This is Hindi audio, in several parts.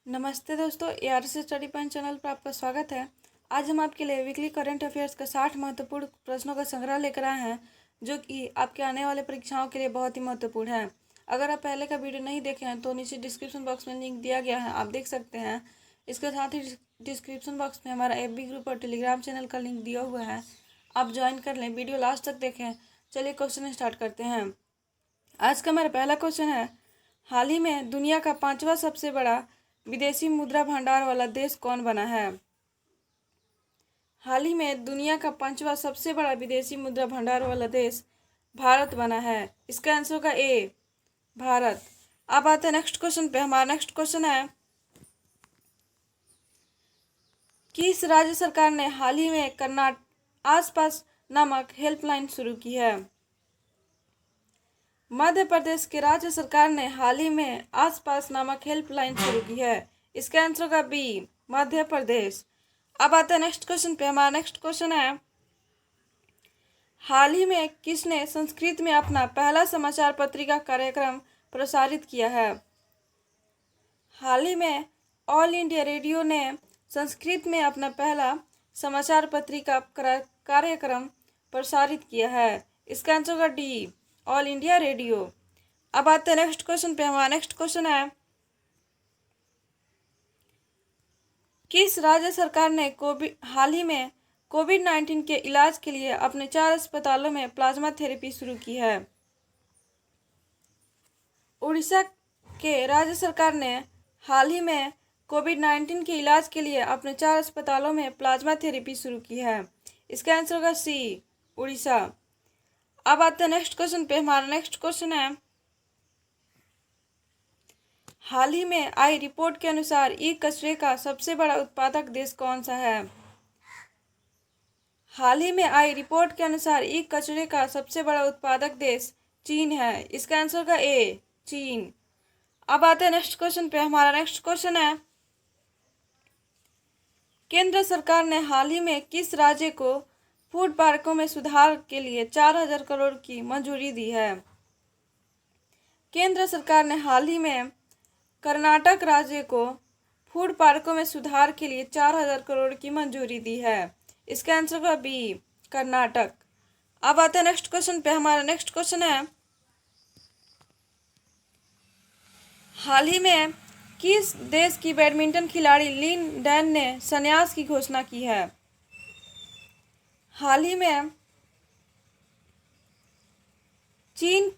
नमस्ते दोस्तों, ARS स्टडी पॉइंट चैनल पर आपका स्वागत है। आज हम आपके लिए वीकली करंट अफेयर्स का 60 महत्वपूर्ण प्रश्नों का संग्रह लेकर आए हैं, जो कि आपके आने वाले परीक्षाओं के लिए बहुत ही महत्वपूर्ण है। अगर आप पहले का वीडियो नहीं देखे हैं तो नीचे डिस्क्रिप्शन बॉक्स में लिंक दिया गया है, आप देख सकते हैं। इसके साथ ही डिस्क्रिप्शन बॉक्स में हमारा FB ग्रुप और टेलीग्राम चैनल का लिंक दिया हुआ है, आप ज्वाइन कर लें। वीडियो लास्ट तक देखें। चलिए क्वेश्चन स्टार्ट करते हैं। आज का हमारा पहला क्वेश्चन है, हाल ही में दुनिया का 5वां सबसे बड़ा विदेशी मुद्रा भंडार वाला देश कौन बना है? हाल ही में दुनिया का 5वां सबसे बड़ा विदेशी मुद्रा भंडार वाला देश भारत बना है। इसका आंसर होगा ए, भारत। अब आते हैं नेक्स्ट क्वेश्चन पे। हमारा नेक्स्ट क्वेश्चन है, किस राज्य सरकार ने हाल ही में कर्नाटक आसपास नामक हेल्पलाइन शुरू की है? मध्य प्रदेश की राज्य सरकार ने हाल ही में आसपास नामक हेल्पलाइन शुरू की है। इसका आंसर होगा बी, मध्य प्रदेश। अब आते हैं नेक्स्ट क्वेश्चन पे। हमारा नेक्स्ट क्वेश्चन है, हाल ही में किसने संस्कृत में अपना पहला समाचार पत्रिका कार्यक्रम प्रसारित किया है? हाल ही में ऑल इंडिया रेडियो ने संस्कृत में अपना पहला समाचार पत्रिका कार्यक्रम प्रसारित किया है। इसका आंसर होगा डी, ऑल इंडिया रेडियो। अब आते हैं नेक्स्ट क्वेश्चन पे। हमारा नेक्स्ट क्वेश्चन है, किस राज्य सरकार ने हाल ही में कोविड-19 के इलाज के लिए अपने 4 अस्पतालों में प्लाज्मा थेरेपी शुरू की है? उड़ीसा के राज्य सरकार ने हाल ही में कोविड-19 के इलाज के लिए अपने 4 अस्पतालों में प्लाज्मा थेरेपी शुरू की है। इसका आंसर होगा सी, उड़ीसा। अब आते हैं नेक्स्ट क्वेश्चन पे। हमारा नेक्स्ट क्वेश्चन है, हाल ही में आई रिपोर्ट के अनुसार ई कचरे का सबसे बड़ा उत्पादक देश कौन सा है? हाल ही में आई रिपोर्ट के अनुसार ई कचरे का सबसे बड़ा उत्पादक देश चीन है। इसका आंसर होगा ए, चीन। अब आते हैं नेक्स्ट क्वेश्चन पे। हमारा नेक्स्ट क्वेश्चन है, केंद्र सरकार ने हाल ही में किस राज्य को फूड पार्कों में सुधार के लिए 4,000 करोड़ की मंजूरी दी है? केंद्र सरकार ने हाल ही में कर्नाटक राज्य को फूड पार्कों में सुधार के लिए 4,000 करोड़ की मंजूरी दी है। इसका आंसर होगा बी, कर्नाटक। अब आते हैं नेक्स्ट क्वेश्चन पे। हमारा नेक्स्ट क्वेश्चन है, हाल ही में किस देश की बैडमिंटन खिलाड़ी लिन डैन ने संन्यास की घोषणा की है? हाल ही में चीन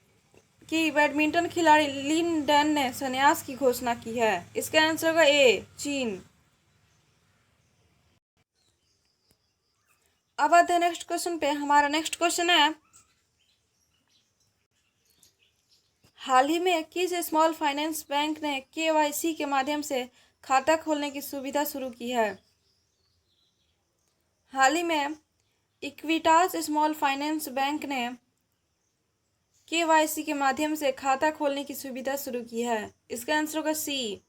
की बैडमिंटन खिलाड़ी लिन डैन ने संन्यास की घोषणा की है। इसका आंसर होगा ए, चीन। अब आते हैं नेक्स्ट क्वेश्चन पे। हमारा नेक्स्ट क्वेश्चन है, हाल ही में किस स्मॉल फाइनेंस बैंक ने KYC के माध्यम से खाता खोलने की सुविधा शुरू की है? हाल ही में इक्विटास स्मॉल फाइनेंस बैंक ने KYC के माध्यम से खाता खोलने की सुविधा शुरू की है। इसका आंसर होगा सी,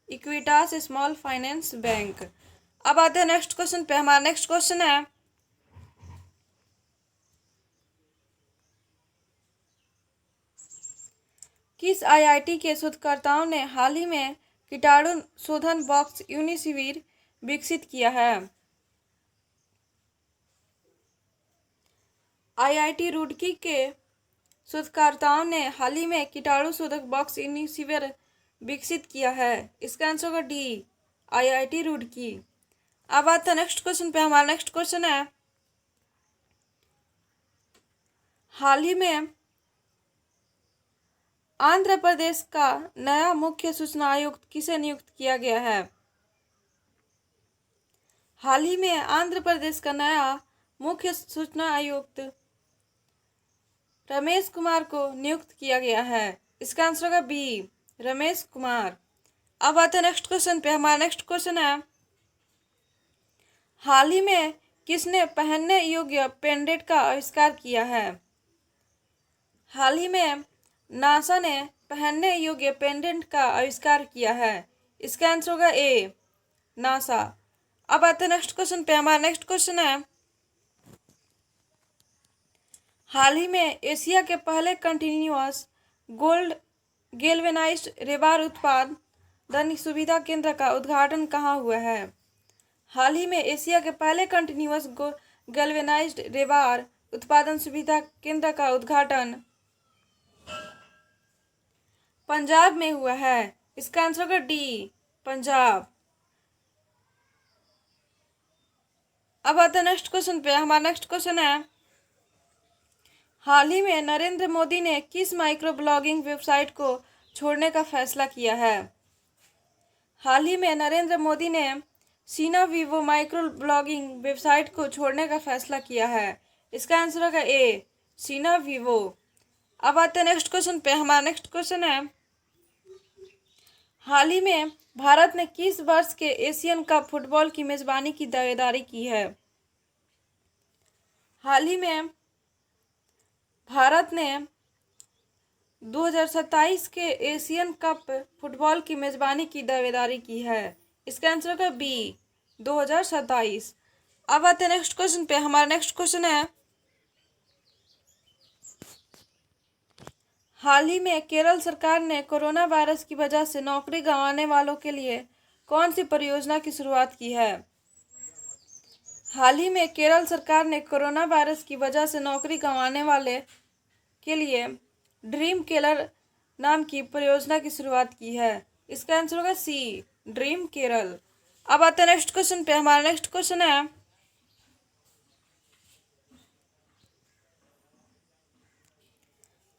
इक्विटास स्मॉल फाइनेंस बैंक। अब आते हैं नेक्स्ट क्वेश्चन पे। हमारा नेक्स्ट क्वेश्चन है, किस IIT के शोधकर्ताओं ने हाल ही में कीटाणु शोधन बॉक्स यूनिसिविर विकसित किया है? IIT रुड़की के शोधकर्ताओं ने हाल ही में कीटाणु शोधक बॉक्स यूनिसिविर विकसित किया है। इसका आंसर होगा डी, IIT रुड़की। अब आता है नेक्स्ट क्वेश्चन पे। हमारा नेक्स्ट क्वेश्चन है, हाल ही में आंध्र प्रदेश का नया मुख्य सूचना आयुक्त किसे नियुक्त किया गया है? हाल ही में आंध्र प्रदेश का नया मुख्य सूचना आयुक्त रमेश कुमार को नियुक्त किया गया है। इसका आंसर होगा बी, रमेश कुमार। अब आते हैं नेक्स्ट क्वेश्चन पे। हमारा नेक्स्ट क्वेश्चन है, हाल ही में किसने पहनने योग्य पेंडेंट का आविष्कार किया है? हाल ही में नासा ने पहनने योग्य पेंडेंट का आविष्कार किया है। इसका आंसर होगा ए, नासा। अब आते हैं नेक्स्ट क्वेश्चन पे। हमारा नेक्स्ट क्वेश्चन है, हाल ही में एशिया के पहले कंटिन्यूअस गोल्ड गैल्वेनाइज्ड रेबार उत्पाद दैनिक सुविधा केंद्र का उद्घाटन कहाँ हुआ है? हाल ही में एशिया के पहले कंटिन्यूअस गैल्वेनाइज्ड रेबार उत्पादन सुविधा केंद्र का उद्घाटन पंजाब में हुआ है। इसका आंसर होगा डी, पंजाब। अब आते हैं नेक्स्ट क्वेश्चन पे। हमारा नेक्स्ट क्वेश्चन है, हाल ही में नरेंद्र मोदी ने किस माइक्रो ब्लॉगिंग वेबसाइट को छोड़ने का फैसला किया है? हाल ही में नरेंद्र मोदी ने सीना वीवो माइक्रो ब्लॉगिंग वेबसाइट को छोड़ने का फैसला किया है। इसका आंसर होगा ए, सीना वीवो। अब आते हैं नेक्स्ट क्वेश्चन पे। हमारा नेक्स्ट क्वेश्चन है, हाल ही में भारत ने किस वर्ष के एशियन कप फुटबॉल की मेजबानी की दावेदारी की है? हाल ही में भारत ने 2027 के एशियन कप फुटबॉल की मेजबानी की दावेदारी की है। इसका आंसर होगा बी, 2027। अब आते हैं नेक्स्ट क्वेश्चन पे। हमारा नेक्स्ट क्वेश्चन है, हाल ही में केरल सरकार ने कोरोना वायरस की वजह से नौकरी गंवाने वालों के लिए कौन सी परियोजना की शुरुआत की है? हाल ही में केरल सरकार ने कोरोना वायरस की वजह से नौकरी गंवाने वाले के लिए ड्रीम केरल नाम की परियोजना की शुरुआत की है। इसका आंसर होगा सी, ड्रीम केरल। अब आते हैं नेक्स्ट क्वेश्चन पे। हमारा नेक्स्ट क्वेश्चन है,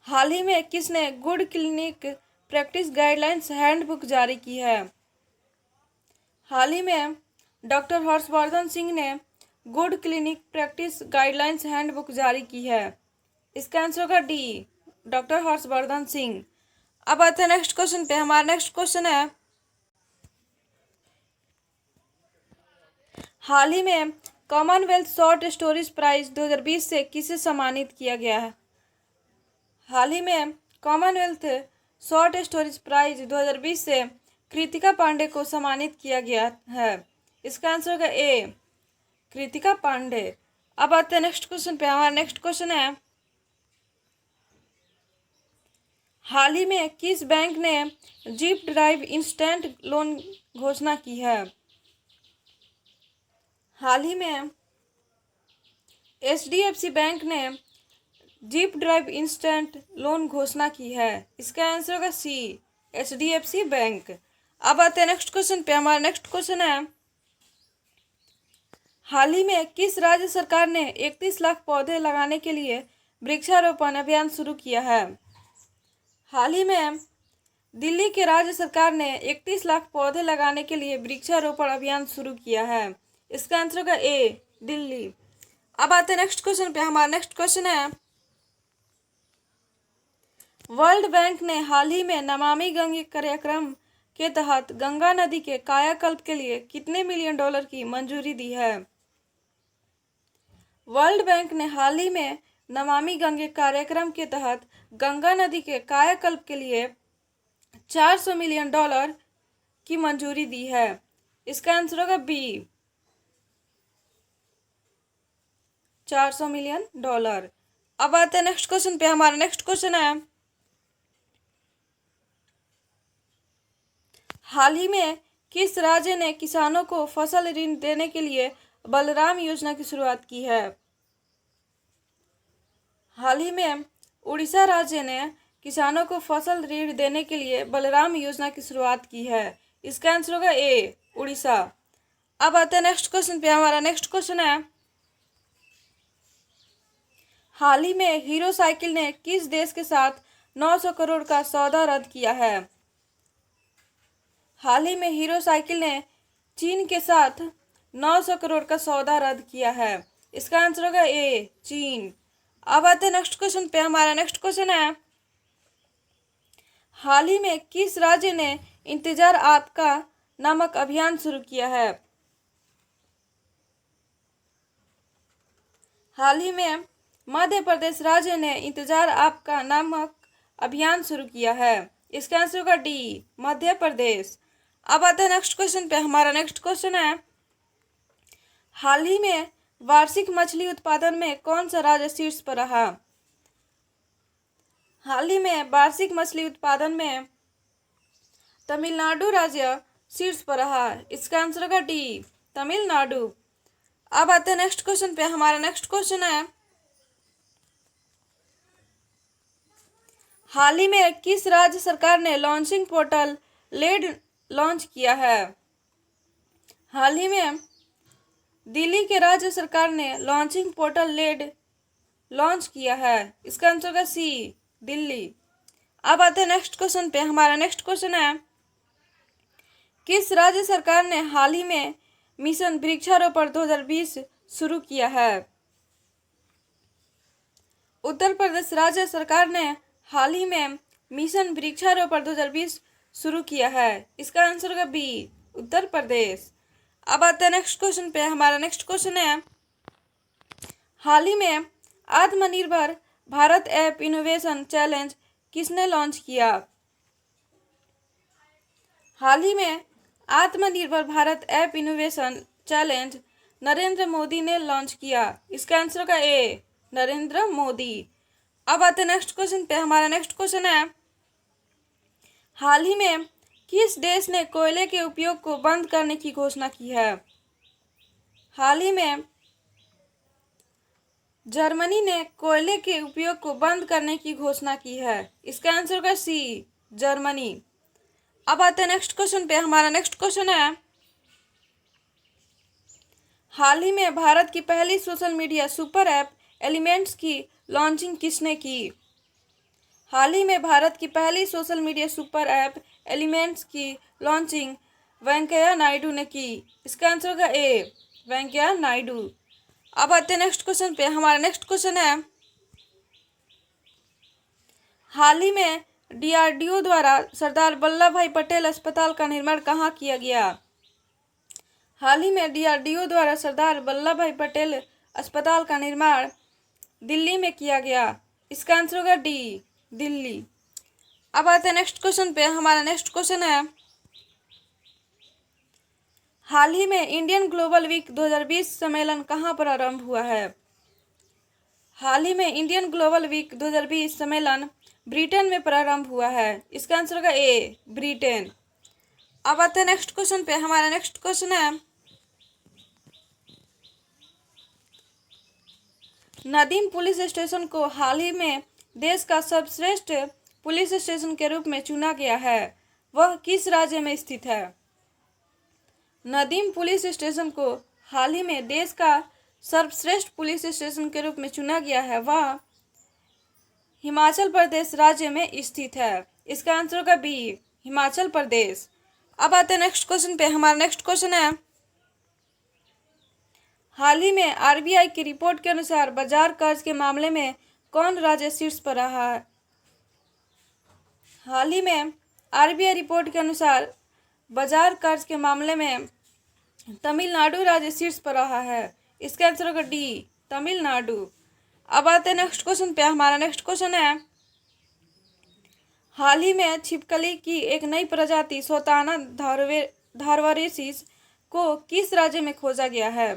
हाल ही में किसने good clinic practice guidelines handbook जारी की है? हाल ही में डॉक्टर हर्षवर्धन सिंह ने good clinic practice guidelines handbook जारी की है। इसका आंसर होगा डी, डॉक्टर हर्षवर्धन सिंह। अब आते हैं नेक्स्ट क्वेश्चन पे। हमारा नेक्स्ट क्वेश्चन है, हाल ही में कॉमनवेल्थ शॉर्ट स्टोरीज प्राइज 2020 से किसे सम्मानित किया गया है? हाल ही में कॉमनवेल्थ शॉर्ट स्टोरीज प्राइज 2020 से कृतिका पांडे को सम्मानित किया गया है। इसका आंसर होगा ए, कृतिका पांडे। अब आते हैं नेक्स्ट क्वेश्चन पे। हमारा नेक्स्ट क्वेश्चन है, हाल ही में किस बैंक ने जीप ड्राइव इंस्टेंट लोन घोषणा की है? हाल ही में HDFC बैंक ने जीप ड्राइव इंस्टेंट लोन घोषणा की है। इसका आंसर होगा सी, HDFC बैंक। अब आते हैं नेक्स्ट क्वेश्चन पे। हमारा नेक्स्ट क्वेश्चन है, हाल ही में किस राज्य सरकार ने 31 लाख पौधे लगाने के लिए वृक्षारोपण अभियान शुरू किया है? हाल ही में दिल्ली के राज्य सरकार ने 31 लाख पौधे लगाने के लिए वृक्षारोपण अभियान शुरू किया है। इसका आंसर होगा ए, दिल्ली। अब आते हैं नेक्स्ट क्वेश्चन पे। हमारा नेक्स्ट क्वेश्चन है, वर्ल्ड बैंक ने हाल ही में नमामि गंगे कार्यक्रम के तहत गंगा नदी के कायाकल्प के लिए कितने मिलियन डॉलर की मंजूरी दी है? वर्ल्ड बैंक ने हाल ही में नमामि गंगे कार्यक्रम के तहत गंगा नदी के कायाकल्प के लिए 400 मिलियन डॉलर की मंजूरी दी है। इसका आंसर होगा बी, 400 मिलियन डॉलर। अब आते हैं नेक्स्ट क्वेश्चन पे। हमारा नेक्स्ट क्वेश्चन है, हाल ही में किस राज्य ने किसानों को फसल ऋण देने के लिए बलराम योजना की शुरुआत की है? हाल ही में उड़ीसा राज्य ने किसानों को फसल ऋण देने के लिए बलराम योजना की शुरुआत की है। इसका आंसर होगा ए, उड़ीसा। अब आते हैं नेक्स्ट क्वेश्चन पे। हमारा नेक्स्ट क्वेश्चन है, हाल ही में हीरो साइकिल ने किस देश के साथ 900 करोड़ का सौदा रद्द किया है? हाल ही में हीरो साइकिल ने चीन के साथ 900 करोड़ का सौदा रद्द किया है। इसका आंसर होगा ए, चीन। अब आते हैं नेक्स्ट क्वेश्चन पे। हमारा नेक्स्ट क्वेश्चन है, हाल ही में किस राज्य ने इंतजार आपका नामक अभियान शुरू किया है? हाल ही में मध्य प्रदेश राज्य ने इंतजार आपका नामक अभियान शुरू किया है। इसका आंसर होगा डी, मध्य प्रदेश। अब आते हैं नेक्स्ट क्वेश्चन पे। हमारा नेक्स्ट क्वेश्चन है, हाल ही में वार्षिक मछली उत्पादन में कौन सा राज्य शीर्ष पर रहा? हाल ही में वार्षिक मछली उत्पादन में तमिलनाडु राज्य शीर्ष पर रहा। इसका आंसर होगा डी, तमिलनाडु। अब आते हैं नेक्स्ट क्वेश्चन पे। हमारा नेक्स्ट क्वेश्चन है, हाल ही में किस राज्य सरकार ने लॉन्चिंग पोर्टल लेड लॉन्च किया है? हाल ही में दिल्ली के राज्य सरकार ने लॉन्चिंग पोर्टल लेड लॉन्च किया है। इसका आंसर होगा सी, दिल्ली। अब आते हैं नेक्स्ट क्वेश्चन पे। हमारा नेक्स्ट क्वेश्चन है, किस राज्य सरकार ने हाल ही में मिशन वृक्षारोपण 2020 शुरू किया है? उत्तर प्रदेश राज्य सरकार ने हाल ही में मिशन वृक्षारोपण 2020 शुरू किया है। इसका आंसर होगा बी, उत्तर प्रदेश। अब आते हैं नेक्स्ट क्वेश्चन पे। हमारा नेक्स्ट क्वेश्चन है, हाल ही में आत्मनिर्भर भारत ऐप इनोवेशन चैलेंज किसने लॉन्च किया? हाल ही में आत्मनिर्भर Bharat app innovation challenge Narendra Modi ने लॉन्च किया। इसका आंसर होगा ए, नरेंद्र मोदी। अब आते हैं नेक्स्ट क्वेश्चन पे। हमारा नेक्स्ट क्वेश्चन है, हाल ही में किस देश ने कोयले के उपयोग को बंद करने की घोषणा की है? हाल ही में जर्मनी ने कोयले के उपयोग को बंद करने की घोषणा की है। इसका आंसर होगा सी, जर्मनी। अब आते हैं नेक्स्ट क्वेश्चन पे। हमारा नेक्स्ट क्वेश्चन है, हाल ही में भारत की पहली social media super app elements की लॉन्चिंग किसने की? हाल ही में भारत की पहली social media super app elements की लॉन्चिंग वेंकैया नायडू ने की। इसका आंसर होगा ए, वेंकैया नायडू। अब आते हैं नेक्स्ट क्वेश्चन पे। हमारा नेक्स्ट क्वेश्चन है, हाल ही में डीआरडीओ द्वारा सरदार वल्लभ भाई पटेल अस्पताल का निर्माण कहाँ किया गया? हाल ही में डीआरडीओ द्वारा सरदार वल्लभ भाई पटेल अस्पताल का निर्माण दिल्ली में किया गया। इसका आंसर होगा डी, दिल्ली। अब आते हैं नेक्स्ट क्वेश्चन पे। हमारा नेक्स्ट क्वेश्चन है, हाल ही में इंडियन ग्लोबल वीक 2020 सम्मेलन कहाँ पर आरंभ हुआ है? हाल ही में इंडियन ग्लोबल वीक 2020 सम्मेलन ब्रिटेन में प्रारंभ हुआ है। इसका आंसर होगा ए, ब्रिटेन। अब आते हैं नेक्स्ट क्वेश्चन पे। हमारा नेक्स्ट क्वेश्चन है, नदीम पुलिस स्टेशन को हाल ही में देश का सर्वश्रेष्ठ पुलिस स्टेशन के रूप में चुना गया है। वह किस राज्य में स्थित है? नदीम पुलिस स्टेशन को हाल ही में देश का सर्वश्रेष्ठ पुलिस स्टेशन के रूप में चुना गया है। वह हिमाचल प्रदेश राज्य में स्थित है। इसका आंसर होगा बी, हिमाचल प्रदेश। अब आते हैं नेक्स्ट क्वेश्चन पे। हमारा नेक्स्ट क्वेश्चन है, हाल ही में आरबीआई की रिपोर्ट के अनुसार बाजार कर्ज के मामले में कौन राज्य शीर्ष पर रहा है? हाल ही में आरबीआई रिपोर्ट के अनुसार बाजार कर्ज के मामले में तमिलनाडु राज्य शीर्ष पर रहा है। इसका आंसर होगा डी, तमिलनाडु। अब आते हैं नेक्स्ट क्वेश्चन पे। हमारा नेक्स्ट क्वेश्चन है, हाल ही में छिपकली की एक नई प्रजाति सोताना धारवारेसिस को किस राज्य में खोजा गया है?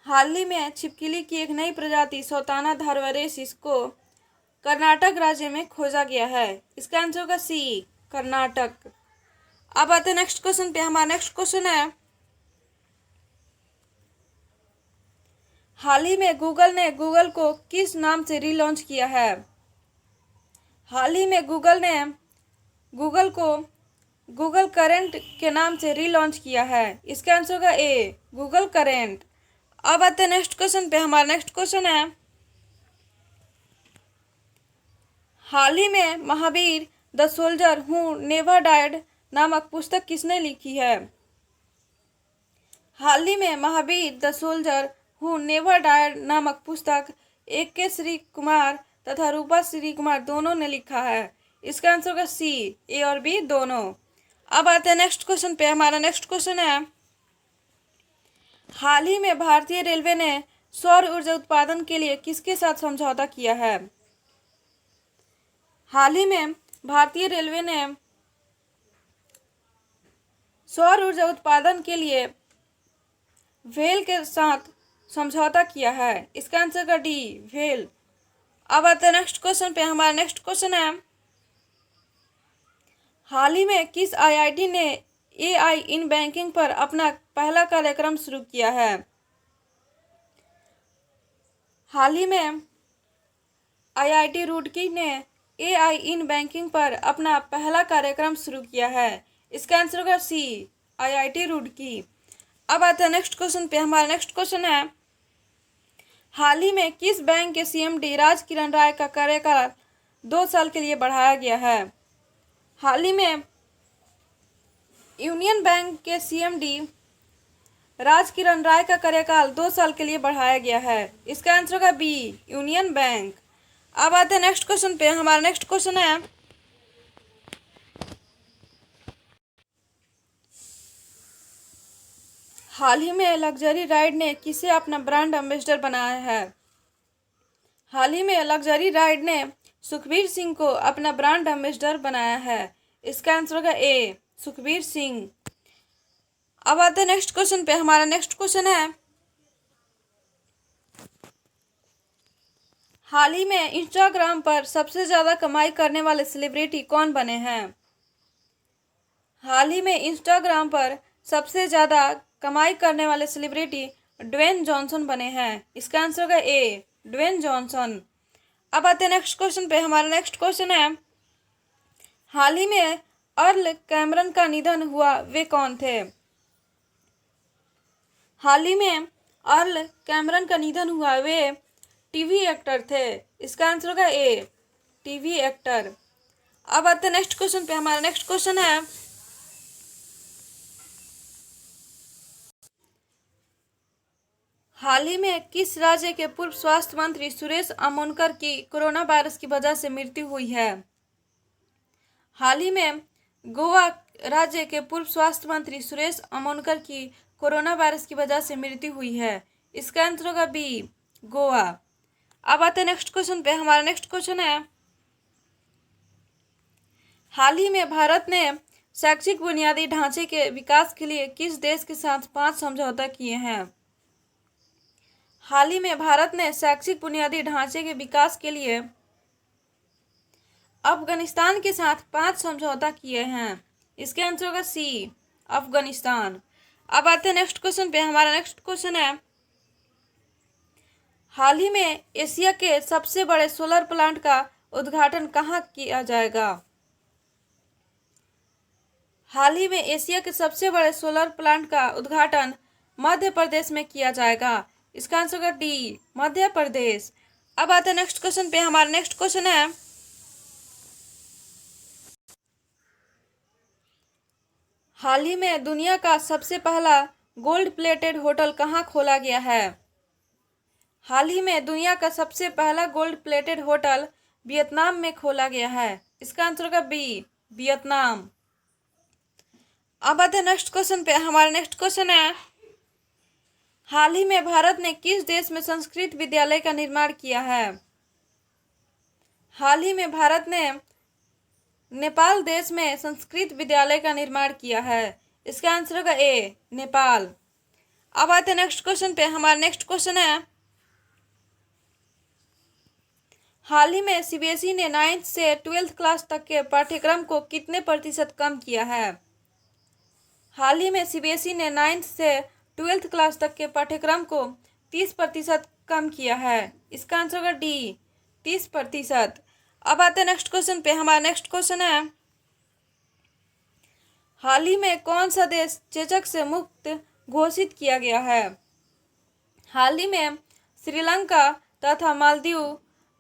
हाल ही में छिपकली की एक नई प्रजाति सोताना धारवारेसिस को कर्नाटक राज्य में खोजा गया है। इसका आंसर होगा सी, कर्नाटक। अब आते हैं नेक्स्ट क्वेश्चन पे। हमारा नेक्स्ट क्वेश्चन है, हाल ही में गूगल ने गूगल को किस नाम से रीलॉन्च किया है? हाल ही में गूगल ने गूगल को गूगल करेंट के नाम से रीलॉन्च किया है। इसका आंसर होगा ए, गूगल करेंट। अब आते हैं नेक्स्ट क्वेश्चन पे। हमारा नेक्स्ट क्वेश्चन है, हाल ही में Mahavir the soldier who never died नामक पुस्तक किसने लिखी है? हाल ही में Mahavir the soldier who never died नामक पुस्तक AK श्री कुमार तथा रूपा श्री कुमार दोनों ने लिखा है। इसका आंसर होगा सी, ए और बी दोनों। अब आते हैं नेक्स्ट क्वेश्चन पे। हमारा नेक्स्ट क्वेश्चन है, हाल ही में भारतीय रेलवे ने सौर ऊर्जा उत्पादन के लिए किसके साथ समझौता किया है? हाल ही में भारतीय रेलवे ने सौर ऊर्जा उत्पादन के लिए वेल के साथ समझौता किया है। इसका आंसर का डी, वेल। अब आते हैं नेक्स्ट क्वेश्चन पे। हमारा नेक्स्ट क्वेश्चन है, हाल ही में किस आईआईटी ने एआई इन बैंकिंग पर अपना पहला कार्यक्रम शुरू किया है? हाल ही में आईआईटी रुड़की ने एआई इन बैंकिंग पर अपना पहला कार्यक्रम शुरू किया है। इसका आंसर होगा सी, आईआईटी रुड़की। अब आते हैं नेक्स्ट क्वेश्चन पे। हमारा नेक्स्ट क्वेश्चन है, हाल ही में किस बैंक के सीएमडी राज किरण राय का कार्यकाल 2 साल के लिए बढ़ाया गया है? हाल ही में यूनियन बैंक के सीएमडी राज किरण राय का कार्यकाल 2 साल के लिए बढ़ाया गया है। इसका आंसर होगा बी, यूनियन बैंक। अब आते हैं नेक्स्ट क्वेश्चन पे। हमारा नेक्स्ट क्वेश्चन है, हाल ही में लग्जरी राइड ने किसे अपना ब्रांड एम्बेसडर बनाया है? हाल ही में लग्जरी राइड ने सुखबीर सिंह को अपना ब्रांड एम्बेसडर बनाया है। इसका आंसर होगा ए, सुखबीर सिंह। अब आते हैं नेक्स्ट क्वेश्चन पे। हमारा नेक्स्ट क्वेश्चन है, हाल ही में इंस्टाग्राम पर सबसे ज्यादा कमाई करने वाले सेलिब्रिटी कौन बने हैं? हाल ही में इंस्टाग्राम पर सबसे ज्यादा कमाई करने वाले सेलिब्रिटी ड्वेन जॉनसन बने हैं। इसका आंसर होगा ए, ड्वेन जॉनसन। अब आते हैं नेक्स्ट क्वेश्चन पे। हमारा नेक्स्ट क्वेश्चन है, हाल ही में अर्ल कैमरन का निधन हुआ, वे कौन थे? हाल ही में अर्ल कैमरन का निधन हुआ, वे टीवी एक्टर थे। इसका आंसर होगा ए, टीवी एक्टर। अब आते हैं नेक्स्ट क्वेश्चन पे। हमारा नेक्स्ट क्वेश्चन है, हाल ही में किस राज्य के पूर्व स्वास्थ्य मंत्री सुरेश अमोनकर की कोरोना वायरस की वजह से मृत्यु हुई है? हाल ही में गोवा राज्य के पूर्व स्वास्थ्य मंत्री सुरेश अमोनकर की कोरोना वायरस की वजह से मृत्यु हुई है। इसका आंसर होगा बी, गोवा। अब आते हैं नेक्स्ट क्वेश्चन पे। हमारा नेक्स्ट क्वेश्चन है, हाल ही में भारत ने शैक्षिक बुनियादी ढांचे के विकास के लिए किस देश के साथ 5 समझौता किए हैं? हाल ही में भारत ने शैक्षिक बुनियादी ढांचे के विकास के लिए अफगानिस्तान के साथ 5 समझौता किए हैं। इसके आंसर होगा सी, अफगानिस्तान। अब आते हैं नेक्स्ट क्वेश्चन पे। हमारा नेक्स्ट क्वेश्चन है, हाल ही में एशिया के सबसे बड़े सोलर प्लांट का उद्घाटन कहाँ किया जाएगा? हाल ही में एशिया के सबसे बड़े सोलर प्लांट का उद्घाटन मध्य प्रदेश में किया जाएगा। इसका आंसर होगा डी, मध्य प्रदेश। अब आते हैं नेक्स्ट क्वेश्चन पे। हमारा नेक्स्ट क्वेश्चन है, हाल ही में दुनिया का सबसे पहला गोल्ड प्लेटेड होटल कहाँ खोला गया है? हाल ही में दुनिया का सबसे पहला गोल्ड प्लेटेड होटल वियतनाम में खोला गया है। इसका आंसर होगा बी, वियतनाम। अब आते हैं नेक्स्ट क्वेश्चन पे। हमारा नेक्स्ट क्वेश्चन है, हाल ही में भारत ने किस देश में संस्कृत विद्यालय का निर्माण किया है? हाल ही में भारत ने नेपाल देश में संस्कृत विद्यालय का निर्माण किया है। इसका आंसर होगा ए, नेपाल। अब आते हैं नेक्स्ट क्वेश्चन पे। हमारा नेक्स्ट क्वेश्चन है, हाल ही में सीबीएसई ने 9th से 12th क्लास तक के पाठ्यक्रम को कितने प्रतिशत कम किया है? हाल ही में सीबीएसई ने 9th से 12th क्लास तक के पाठ्यक्रम को 30% कम किया है। इसका आंसर होगा डी, 30%। अब आते हैं नेक्स्ट क्वेश्चन पे। हमारा नेक्स्ट क्वेश्चन है, हाल ही में कौन सा देश चेचक से मुक्त घोषित किया गया है? हाल ही में श्रीलंका तथा मालदीव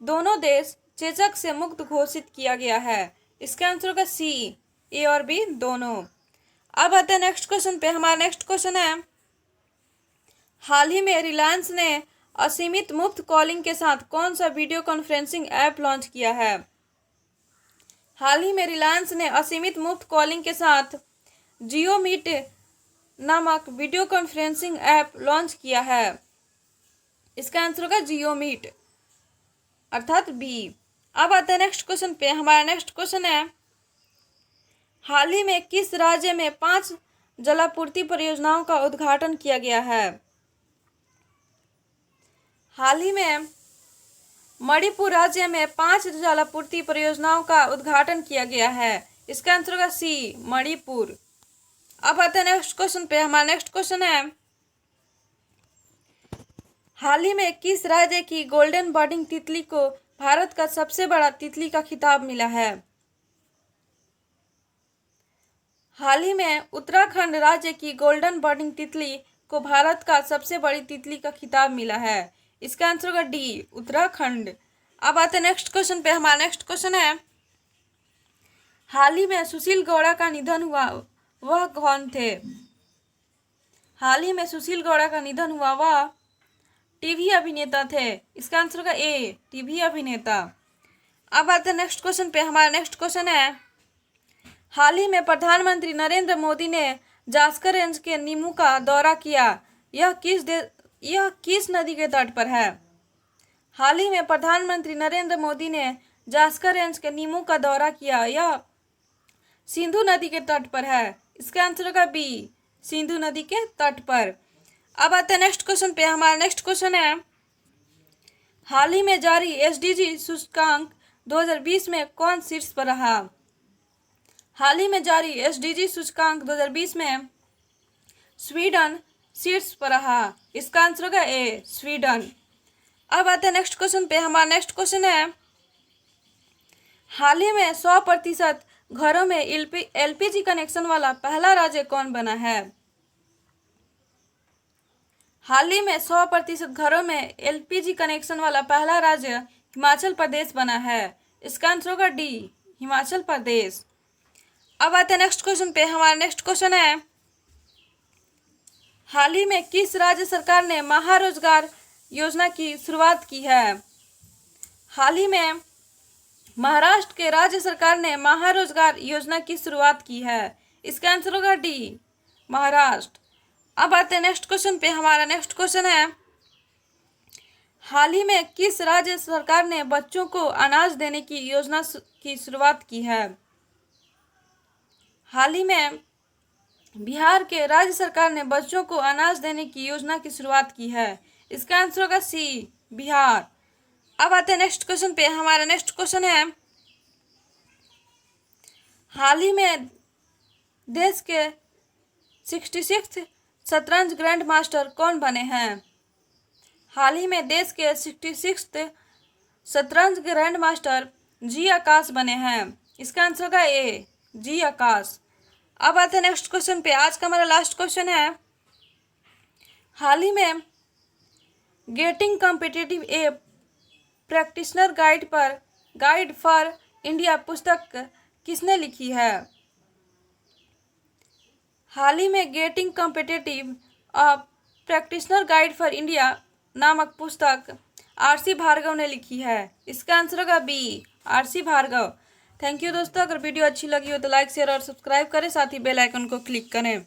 दोनों देश चेचक से मुक्त घोषित किया गया है। इसका आंसर होगा सी, ए और बी दोनों। अब आते हैं नेक्स्ट क्वेश्चन पे। हमारा नेक्स्ट क्वेश्चन है, हाल ही में रिलायंस ने असीमित मुफ्त कॉलिंग के साथ कौन सा वीडियो कॉन्फ्रेंसिंग ऐप लॉन्च किया है? हाल ही में रिलायंस ने असीमित मुफ्त कॉलिंग के साथ जियो मीट नामक वीडियो कॉन्फ्रेंसिंग ऐप लॉन्च किया है। इसका आंसर होगा जियो मीट, अर्थात बी। अब आते हैं नेक्स्ट क्वेश्चन पे। हमारा नेक्स्ट क्वेश्चन है, हाल ही में किस राज्य में 5 जलापूर्ति परियोजनाओं का उद्घाटन किया गया है? हाल ही में मणिपुर राज्य में 5 जलापूर्ति परियोजनाओं का उद्घाटन किया गया है। इसका आंसर होगा सी, मणिपुर। अब आते हैं नेक्स्ट क्वेश्चन पे। हमारा नेक्स्ट क्वेश्चन है, हाल ही में किस राज्य की गोल्डन बर्डिंग तितली को भारत का सबसे बड़ा तितली का खिताब मिला है? हाल ही में उत्तराखंड राज्य की गोल्डन बर्डिंग तितली को भारत का सबसे बड़ी तितली का खिताब मिला है। इसका आंसर होगा डी, उत्तराखंड। अब आते हैं नेक्स्ट क्वेश्चन पे। हमारा नेक्स्ट क्वेश्चन है, हाल ही में सुशील गौड़ा का निधन हुआ, वह कौन थे? हाल ही में सुशील गौड़ा का निधन हुआ, वह टीवी अभिनेता थे। इसका आंसर होगा ए, टीवी अभिनेता। अब आते हैं नेक्स्ट क्वेश्चन पे। हमारा नेक्स्ट क्वेश्चन है, हाल ही में प्रधानमंत्री नरेंद्र मोदी ने जास्कर रेंज के नीमू का दौरा किया, यह किस नदी के तट पर है? हाल ही में प्रधानमंत्री नरेंद्र मोदी ने जास्कर रेंज के नीमू का दौरा किया, यह सिंधु नदी के तट पर है। इसका आंसर होगा बी, सिंधु नदी के तट पर। अब आते हैं नेक्स्ट क्वेश्चन पे। हमारा नेक्स्ट क्वेश्चन है, हाल ही में जारी एसडीजी सूचकांक 2020 में कौन शीर्ष पर रहा? हाल ही में जारी एसडीजी सूचकांक 2020 में स्वीडन शीर्ष पर रहा। इसका आंसर होगा ए, स्वीडन। अब आते हैं नेक्स्ट क्वेश्चन पे। हमारा नेक्स्ट क्वेश्चन है, हाल ही में 100% घरों में एलपीजी कनेक्शन वाला पहला राज्य कौन बना है? हाल ही में 100% घरों में एलपीजी कनेक्शन वाला पहला राज्य हिमाचल प्रदेश बना है। इसका आंसर होगा डी, हिमाचल प्रदेश। अब आते हैं नेक्स्ट क्वेश्चन पे। हमारा नेक्स्ट क्वेश्चन है, हाल ही में किस राज्य सरकार ने महारोजगार योजना की शुरुआत की है? हाल ही में महाराष्ट्र के राज्य सरकार ने महारोजगार योजना की शुरुआत की है। इसका आंसर होगा डी, महाराष्ट्र। अब आते हैं नेक्स्ट क्वेश्चन पे। हमारा नेक्स्ट क्वेश्चन है, हाल ही में किस राज्य सरकार ने बच्चों को अनाज देने की योजना की शुरुआत की है? हाल ही में बिहार के राज्य सरकार ने बच्चों को अनाज देने की योजना की शुरुआत की है। इसका आंसर होगा सी, बिहार। अब आते हैं नेक्स्ट क्वेश्चन पे। हमारा नेक्स्ट क्वेश्चन है, हाल ही में देश के 66 शतरंज ग्रैंड मास्टर कौन बने हैं? हाल ही में देश के 66 शतरंज ग्रैंड मास्टर जी आकाश बने हैं। इसका आंसर होगा ए, जी आकाश। अब आते हैं नेक्स्ट क्वेश्चन पे। आज का हमारा लास्ट क्वेश्चन है, हाल ही में getting competitive A practitioner guide for India पुस्तक किसने लिखी है? हाल ही में getting competitive practitioner guide for India नामक पुस्तक आरसी भार्गव ने लिखी है। इसका आंसर होगा B, RC Bhargava. Thank you दोस्तों। अगर वीडियो अच्छी लगी हो तो लाइक, शेयर और सब्सक्राइब करें, साथ ही बेल आइकन को क्लिक करें।